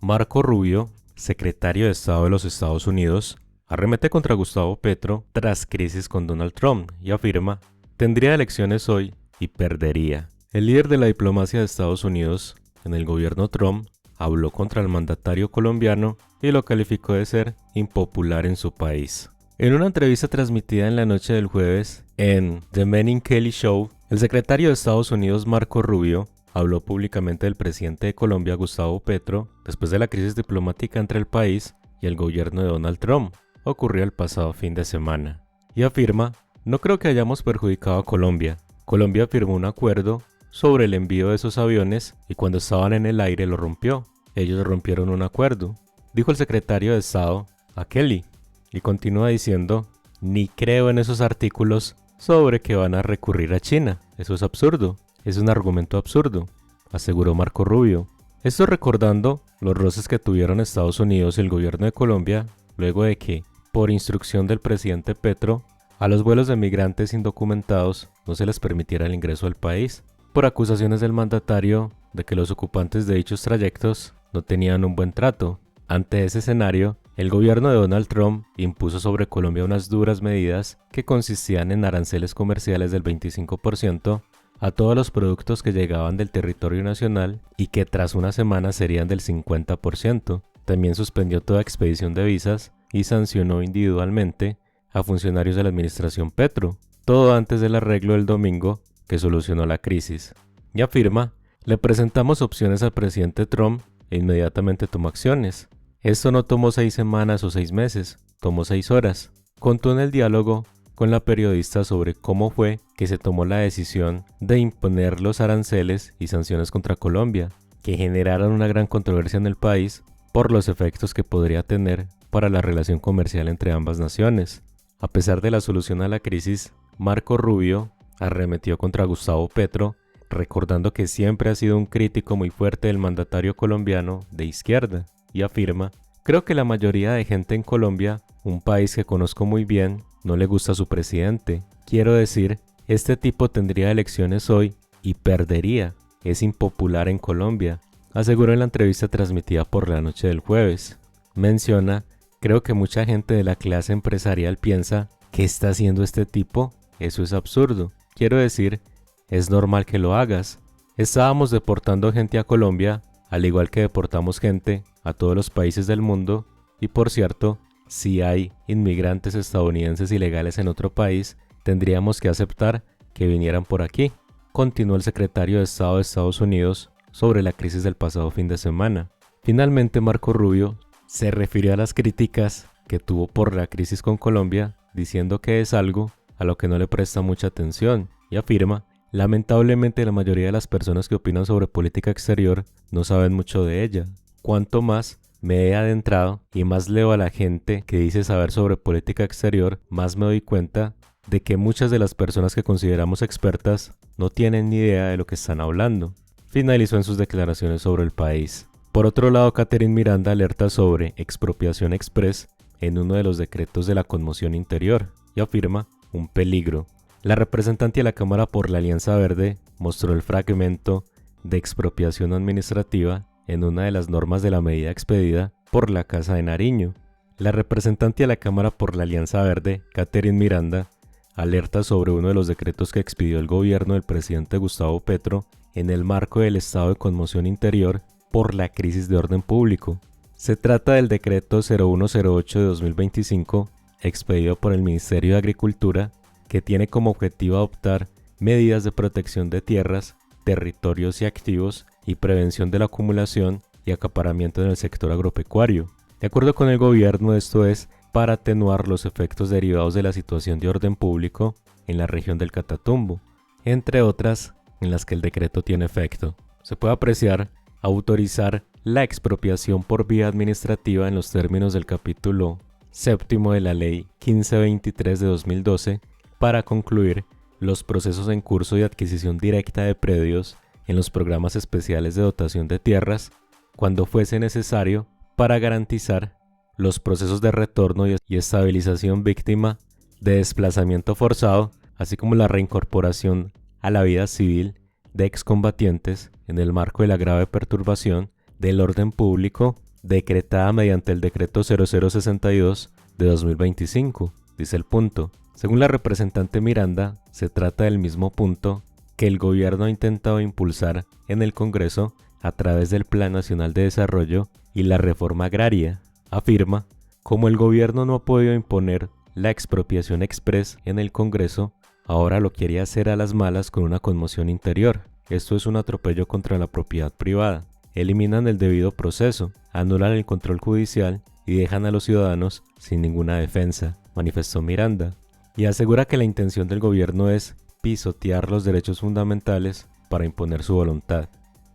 Marco Rubio, secretario de Estado de los Estados Unidos, arremete contra Gustavo Petro tras crisis con Donald Trump y afirma: tendría elecciones hoy y perdería. El líder de la diplomacia de Estados Unidos en el gobierno Trump habló contra el mandatario colombiano y lo calificó de ser impopular en su país. En una entrevista transmitida en la noche del jueves en The Megyn Kelly Show, el secretario de Estados Unidos Marco Rubio habló públicamente del presidente de Colombia, Gustavo Petro, después de la crisis diplomática entre el país y el gobierno de Donald Trump, ocurrió el pasado fin de semana, y afirma: no creo que hayamos perjudicado a Colombia. Colombia firmó un acuerdo sobre el envío de esos aviones y cuando estaban en el aire lo rompió. Ellos rompieron un acuerdo, dijo el secretario de Estado a Kelly, y continúa diciendo: ni creo en esos artículos sobre que van a recurrir a China. Eso es absurdo. Es un argumento absurdo, aseguró Marco Rubio. Esto recordando los roces que tuvieron Estados Unidos y el gobierno de Colombia luego de que, por instrucción del presidente Petro, a los vuelos de migrantes indocumentados no se les permitiera el ingreso al país, por acusaciones del mandatario de que los ocupantes de dichos trayectos no tenían un buen trato. Ante ese escenario, el gobierno de Donald Trump impuso sobre Colombia unas duras medidas que consistían en aranceles comerciales del 25% a todos los productos que llegaban del territorio nacional y que tras una semana serían del 50%. También suspendió toda expedición de visas y sancionó individualmente a funcionarios de la administración Petro, todo antes del arreglo del domingo que solucionó la crisis. Y afirma: le presentamos opciones al presidente Trump e inmediatamente tomó acciones. Esto no tomó 6 semanas o 6 meses, tomó 6 horas. Contó en el diálogo con la periodista sobre cómo fue que se tomó la decisión de imponer los aranceles y sanciones contra Colombia, que generaron una gran controversia en el país por los efectos que podría tener para la relación comercial entre ambas naciones. A pesar de la solución a la crisis, Marco Rubio arremetió contra Gustavo Petro, recordando que siempre ha sido un crítico muy fuerte del mandatario colombiano de izquierda, y afirma: creo que la mayoría de gente en Colombia, un país que conozco muy bien, no le gusta a su presidente. Quiero decir, este tipo tendría elecciones hoy y perdería. Es impopular en Colombia, aseguró en la entrevista transmitida por la noche del jueves. Menciona: creo que mucha gente de la clase empresarial piensa: ¿qué está haciendo este tipo? Eso es absurdo. Quiero decir, es normal que lo hagas. Estábamos deportando gente a Colombia, al igual que deportamos gente a todos los países del mundo, y por cierto, si hay inmigrantes estadounidenses ilegales en otro país, tendríamos que aceptar que vinieran por aquí, continuó el secretario de Estado de Estados Unidos sobre la crisis del pasado fin de semana. Finalmente, Marco Rubio se refirió a las críticas que tuvo por la crisis con Colombia, diciendo que es algo a lo que no le presta mucha atención, y afirma: lamentablemente la mayoría de las personas que opinan sobre política exterior no saben mucho de ella. Cuanto más me he adentrado y más leo a la gente que dice saber sobre política exterior, más me doy cuenta de que muchas de las personas que consideramos expertas no tienen ni idea de lo que están hablando. Finalizó en sus declaraciones sobre el país. Por otro lado, Catherine Miranda alerta sobre expropiación express en uno de los decretos de la conmoción interior y afirma: un peligro. La representante de la Cámara por la Alianza Verde mostró el fragmento de expropiación administrativa en una de las normas de la medida expedida por la Casa de Nariño. La representante de la Cámara por la Alianza Verde, Catherine Miranda, alerta sobre uno de los decretos que expidió el gobierno del presidente Gustavo Petro en el marco del estado de conmoción interior por la crisis de orden público. Se trata del decreto 0108 de 2025, expedido por el Ministerio de Agricultura, que tiene como objetivo adoptar medidas de protección de tierras, territorios y activos y prevención de la acumulación y acaparamiento en el sector agropecuario. De acuerdo con el gobierno, esto es para atenuar los efectos derivados de la situación de orden público en la región del Catatumbo, entre otras en las que el decreto tiene efecto. Se puede apreciar autorizar la expropiación por vía administrativa en los términos del capítulo séptimo de la Ley 1523 de 2012 para concluir los procesos en curso de adquisición directa de predios en los programas especiales de dotación de tierras cuando fuese necesario para garantizar los procesos de retorno y estabilización víctima de desplazamiento forzado, así como la reincorporación a la vida civil de excombatientes en el marco de la grave perturbación del orden público decretada mediante el decreto 0062 de 2025, dice el punto. Según la representante Miranda, se trata del mismo punto que el gobierno ha intentado impulsar en el Congreso a través del Plan Nacional de Desarrollo y la Reforma Agraria. Afirma, como el gobierno no ha podido imponer la expropiación express en el Congreso, ahora lo quiere hacer a las malas con una conmoción interior. Esto es un atropello contra la propiedad privada. Eliminan el debido proceso, anulan el control judicial y dejan a los ciudadanos sin ninguna defensa, manifestó Miranda, y asegura que la intención del gobierno es pisotear los derechos fundamentales para imponer su voluntad.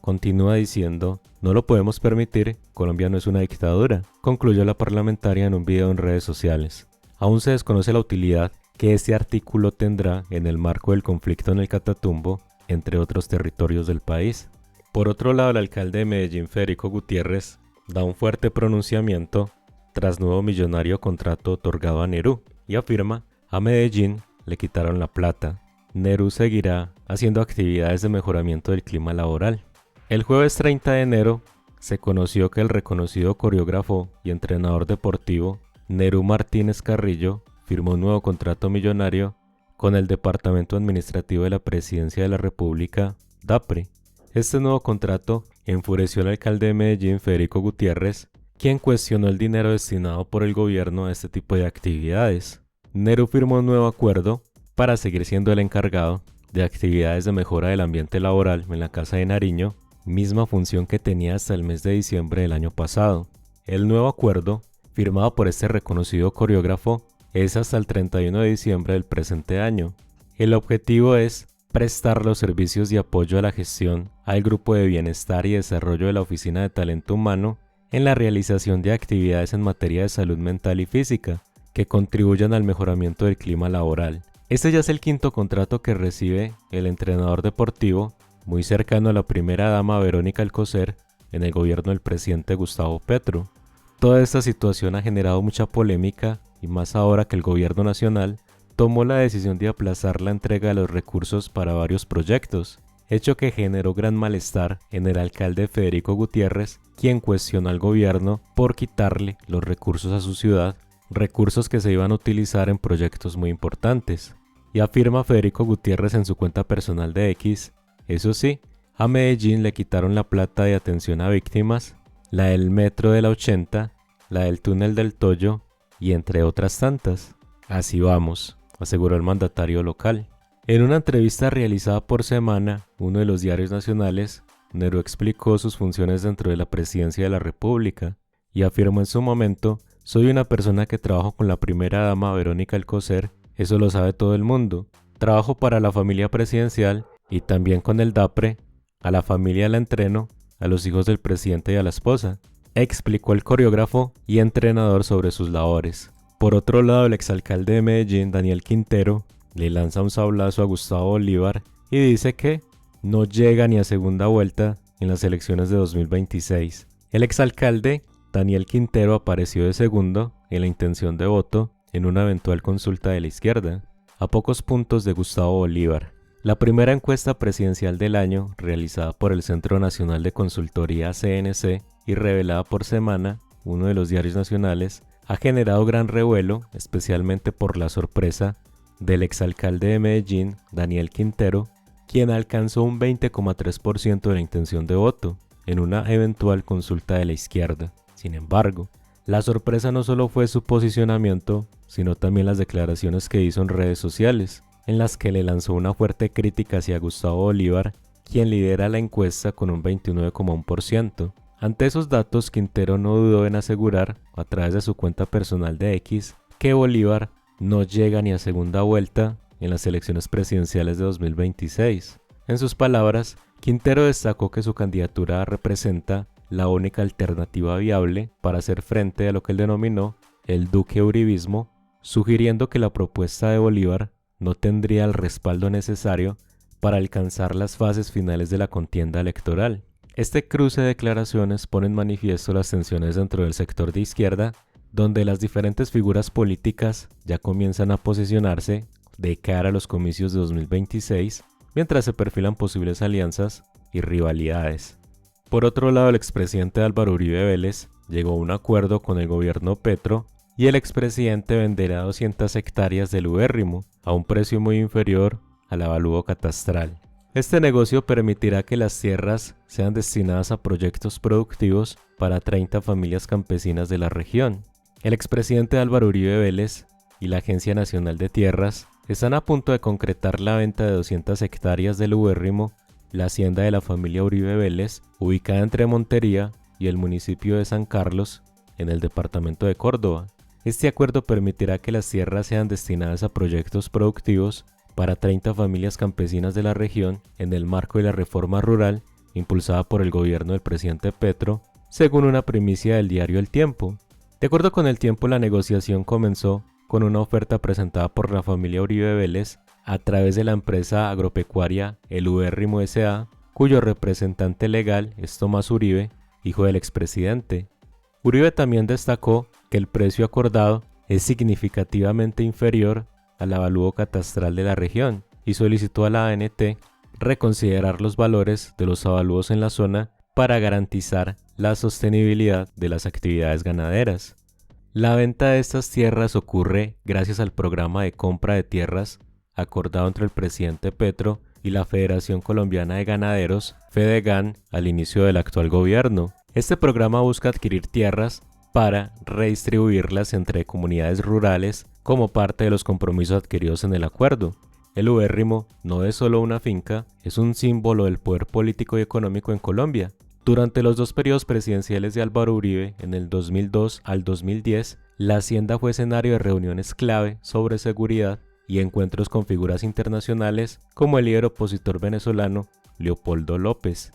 Continúa diciendo, no lo podemos permitir, Colombia no es una dictadura, concluyó la parlamentaria en un video en redes sociales. Aún se desconoce la utilidad que este artículo tendrá en el marco del conflicto en el Catatumbo, entre otros territorios del país. Por otro lado, el alcalde de Medellín, Federico Gutiérrez, da un fuerte pronunciamiento tras nuevo millonario contrato otorgado a Nerú y afirma, a Medellín le quitaron la plata. Nerú seguirá haciendo actividades de mejoramiento del clima laboral. El jueves 30 de enero se conoció que el reconocido coreógrafo y entrenador deportivo Nerú Martínez Carrillo firmó un nuevo contrato millonario con el Departamento Administrativo de la Presidencia de la República, DAPRE. Este nuevo contrato enfureció al alcalde de Medellín, Federico Gutiérrez, quien cuestionó el dinero destinado por el gobierno a este tipo de actividades. Nerú firmó un nuevo acuerdo para seguir siendo el encargado de actividades de mejora del ambiente laboral en la Casa de Nariño, misma función que tenía hasta el mes de diciembre del año pasado. El nuevo acuerdo, firmado por este reconocido coreógrafo, es hasta el 31 de diciembre del presente año. El objetivo es prestar los servicios de apoyo a la gestión al Grupo de Bienestar y Desarrollo de la Oficina de Talento Humano en la realización de actividades en materia de salud mental y física que contribuyan al mejoramiento del clima laboral. Este ya es el quinto contrato que recibe el entrenador deportivo, muy cercano a la primera dama Verónica Alcocer en el gobierno del presidente Gustavo Petro. Toda esta situación ha generado mucha polémica y más ahora que el gobierno nacional tomó la decisión de aplazar la entrega de los recursos para varios proyectos, hecho que generó gran malestar en el alcalde Federico Gutiérrez, quien cuestionó al gobierno por quitarle los recursos a su ciudad, recursos que se iban a utilizar en proyectos muy importantes. Y afirma Federico Gutiérrez en su cuenta personal de X, eso sí, a Medellín le quitaron la plata de atención a víctimas, la del metro de la 80, la del túnel del Toyo y entre otras tantas. Así vamos, aseguró el mandatario local. En una entrevista realizada por Semana, uno de los diarios nacionales, Nerú explicó sus funciones dentro de la presidencia de la República y afirmó en su momento, soy una persona que trabajo con la primera dama Verónica Alcocer, eso lo sabe todo el mundo. Trabajo para la familia presidencial y también con el DAPRE, a la familia la entreno, a los hijos del presidente y a la esposa, explicó el coreógrafo y entrenador sobre sus labores. Por otro lado, el exalcalde de Medellín, Daniel Quintero, le lanza un sablazo a Gustavo Bolívar y dice que no llega ni a segunda vuelta en las elecciones de 2026. El exalcalde Daniel Quintero apareció de segundo en la intención de voto en una eventual consulta de la izquierda, a pocos puntos de Gustavo Bolívar. La primera encuesta presidencial del año, realizada por el Centro Nacional de Consultoría CNC y revelada por Semana, uno de los diarios nacionales, ha generado gran revuelo, especialmente por la sorpresa del exalcalde de Medellín, Daniel Quintero, quien alcanzó un 20,3% de la intención de voto en una eventual consulta de la izquierda. Sin embargo, la sorpresa no solo fue su posicionamiento, sino también las declaraciones que hizo en redes sociales, en las que le lanzó una fuerte crítica hacia Gustavo Bolívar, quien lidera la encuesta con un 29,1%. Ante esos datos, Quintero no dudó en asegurar, a través de su cuenta personal de X, que Bolívar no llega ni a segunda vuelta en las elecciones presidenciales de 2026. En sus palabras, Quintero destacó que su candidatura representa la única alternativa viable para hacer frente a lo que él denominó el duque uribismo, sugiriendo que la propuesta de Bolívar no tendría el respaldo necesario para alcanzar las fases finales de la contienda electoral. Este cruce de declaraciones pone en manifiesto las tensiones dentro del sector de izquierda, donde las diferentes figuras políticas ya comienzan a posicionarse de cara a los comicios de 2026, mientras se perfilan posibles alianzas y rivalidades. Por otro lado, el expresidente Álvaro Uribe Vélez llegó a un acuerdo con el gobierno Petro y el expresidente venderá 200 hectáreas del ubérrimo a un precio muy inferior al avalúo catastral. Este negocio permitirá que las tierras sean destinadas a proyectos productivos para 30 familias campesinas de la región. El expresidente Álvaro Uribe Vélez y la Agencia Nacional de Tierras están a punto de concretar la venta de 200 hectáreas del ubérrimo, la hacienda de la familia Uribe Vélez, ubicada entre Montería y el municipio de San Carlos, en el departamento de Córdoba. Este acuerdo permitirá que las tierras sean destinadas a proyectos productivos para 30 familias campesinas de la región en el marco de la reforma rural impulsada por el gobierno del presidente Petro, según una primicia del diario El Tiempo. De acuerdo con El Tiempo, la negociación comenzó con una oferta presentada por la familia Uribe Vélez a través de la empresa agropecuaria El Ubérrimo S.A., cuyo representante legal es Tomás Uribe, hijo del expresidente. Uribe también destacó que el precio acordado es significativamente inferior al avalúo catastral de la región y solicitó a la ANT reconsiderar los valores de los avalúos en la zona para garantizar la sostenibilidad de las actividades ganaderas. La venta de estas tierras ocurre gracias al programa de compra de tierras acordado entre el presidente Petro y la Federación Colombiana de Ganaderos, FEDEGAN, al inicio del actual gobierno. Este programa busca adquirir tierras para redistribuirlas entre comunidades rurales como parte de los compromisos adquiridos en el acuerdo. El ubérrimo no es solo una finca, es un símbolo del poder político y económico en Colombia. Durante los dos periodos presidenciales de Álvaro Uribe, en el 2002 al 2010, la hacienda fue escenario de reuniones clave sobre seguridad y encuentros con figuras internacionales como el líder opositor venezolano Leopoldo López.